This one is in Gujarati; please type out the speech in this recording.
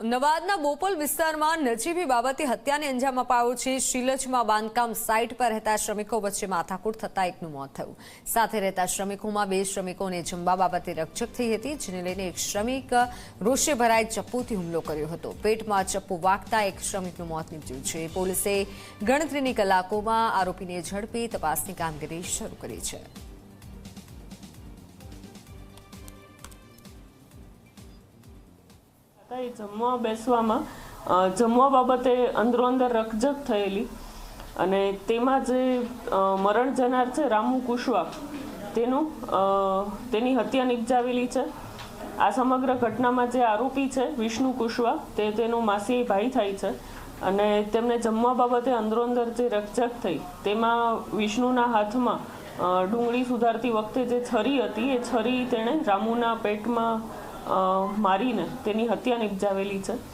નવાદના બોપલ વિસ્તારમાં નજીવી બાબતે હત્યાને અંજામ અપાયો છે। શીલજમાં બાંધકામ સાઇટ પર રહેતા શ્રમિકો વચ્ચે માથાકૂટ થતા એકનું મોત થયું। સાથે રહેતા શ્રમિકોમાં 2 શ્રમિકોને જમવા બાબતે રકઝક થઈ હતી, જેને લઈને એક શ્રમિક રોષે ભરાઈ ચપ્પુથી હુમલો કર્યો હતો। પેટમાં ચપ્પુ વાગતા એક શ્રમિકનું મોત નીપજ્યું છે। પોલીસે ગણતરીની કલાકોમાં આરોપીને ઝડપી તપાસની કામગીરી શરૂ કરી છે। જમવા બેસવામાં જમવા બાબતે અંદરો અંદર રકઝક થયેલી અને તેમાં જે મરણ જનાર છે રામુ કુશવા તેની હત્યા નિપજાવેલી છે। આ સમગ્ર ઘટનામાં જે આરોપી છે વિષ્ણુ કુશવા તેનો માસી ભાઈ થાય છે અને તેમને જમવા બાબતે અંદરો અંદર જે રકઝક થઈ તેમાં વિષ્ણુના હાથમાં ડુંગળી સુધારતી વખતે જે છરી હતી એ છરી તેણે રામુના પેટમાં મારીને તેની હત્યા નિપજાવેલી છે।